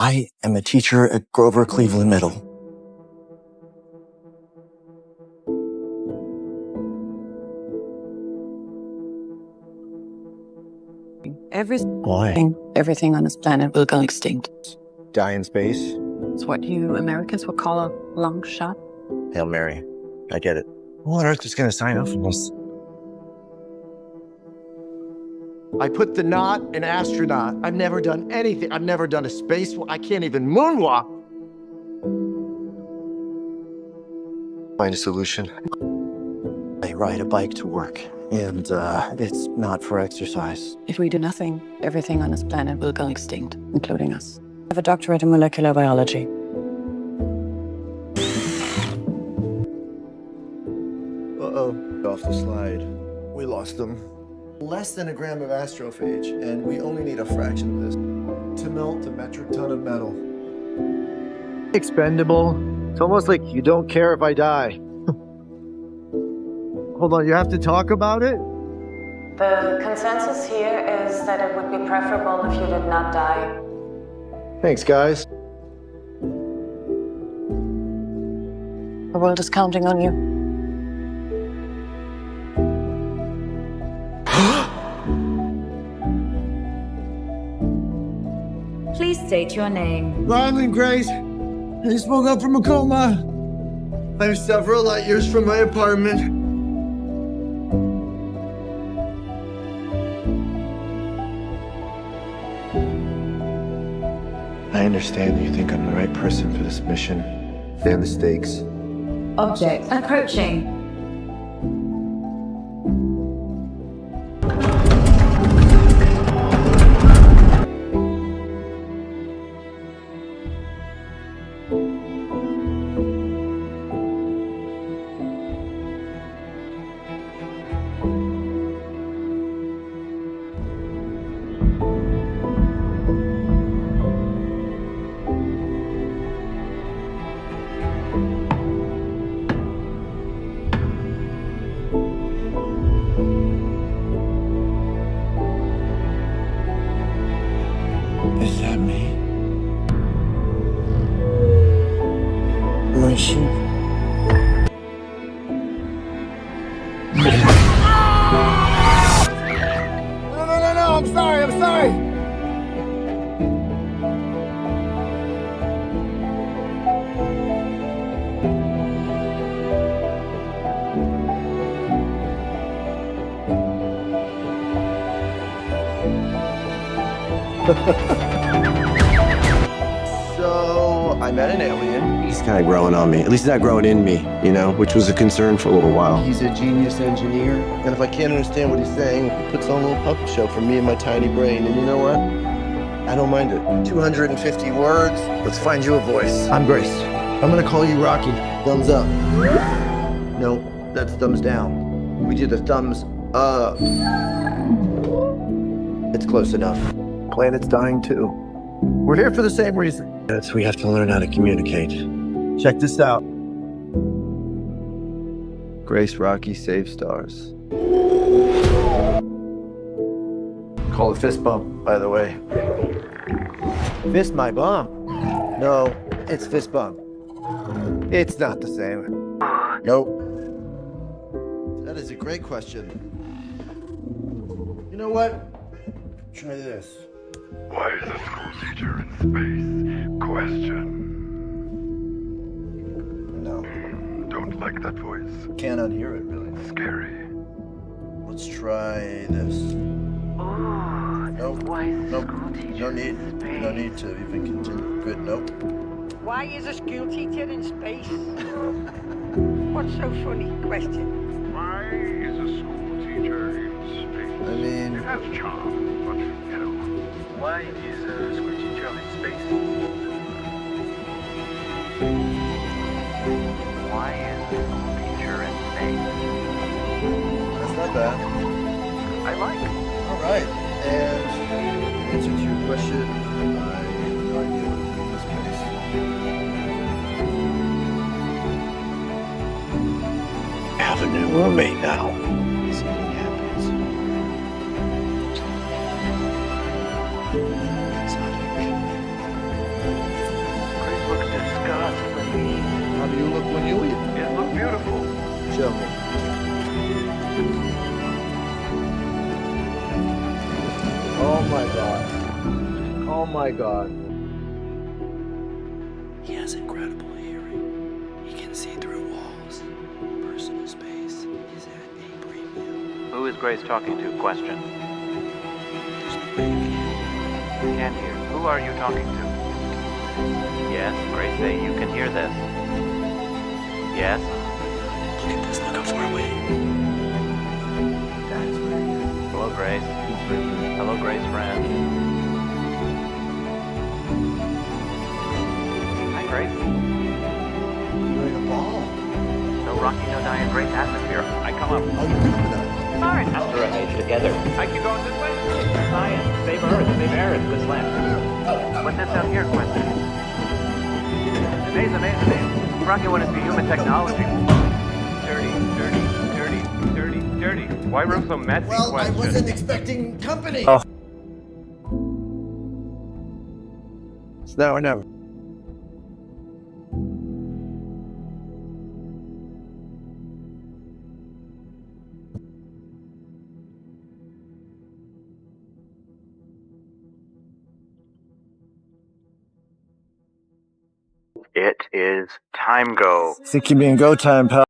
I am a teacher at Grover Cleveland Middle. Everything on this planet will go extinct. Die in space? It's what you Americans would call a long shot. Hail Mary. I get it. Who on earth is going to sign up for this? I put the not in astronaut. I've never done anything. I've never done a spacewalk. I can't even moonwalk. Find a solution. I ride a bike to work, and it's not for exercise. If we do nothing, everything on this planet will go extinct, including us. I have a doctorate in molecular biology. Uh-oh. Off the slide. We lost them. Less than a gram of astrophage, and we only need a fraction of this to melt a metric ton of metal. Expendable. It's almost like you don't care if I die. Hold on, you have to talk about it? The consensus here is that it would be preferable if you did not die. Thanks, guys. The world is counting on you. Please state your name. Ryland Grace. I just woke up from a coma. I'm several light years from my apartment. I understand that you think I'm the right person for this mission. Stand the stakes. Object approaching. Is that me? My sheep. No, I'm sorry. So, I met an alien. He's kind of growing on me. At least he's not growing in me, you know, which was a concern for a little while. He's a genius engineer, and if I can't understand what he's saying, he puts on a little puppet show for me and my tiny brain, and you know what? I don't mind it. 250 words. Let's find you a voice. I'm Grace. I'm gonna call you Rocky. Thumbs up. No, that's thumbs down. We do the thumbs up. It's close enough. Planet's dying too. We're here for the same reason. We have to learn how to communicate. Check this out. Grace, Rocky, save stars. Call it fist bump, by the way. Fist my bump? No, it's fist bump. It's not the same. Nope. That is a great question. You know what? Try this. Why is a school teacher in space? Question. No, Don't like that voice. can't unhear it really. Scary. Let's try this. Nope. Nope. No need to even continue. Good. Nope. Why is a school teacher in space? What's so funny? Question. Why is a school teacher in space? I mean, It has charm, but you know. Why is a school teacher in space? Why is a school teacher in space? that's not bad. I like it. All right. And in answer to your question, I have no idea what to do in this case. I have a new roommate now. Something happens. Exotic. show me. Oh my god. Oh my god. He has incredible hearing. He can see through walls. Personal space is at a premium. Who is Grace talking to? Question. There's no way you can hear. Can't hear. Who are you talking to? Yes, Grace, say you can hear this. Yes? Look at this. Look how far away. That is where he is. Hello, Grace. Hello, Grace, friend. Hi, Grace. You're in a ball. No Rocky, no Diane, great atmosphere. I come up. Oh, you're doing that. Fine. After a age together. I keep going this way. Science. Save Earth. Save Earth. This land. What's this out here, question? Today's amazing. Rocky want to see human technology. Dirty, dirty, dirty, dirty, dirty. Why room so messy? Well, I question? wasn't expecting company. Oh. It's now or never. It is time go. Think you mean go time, pal?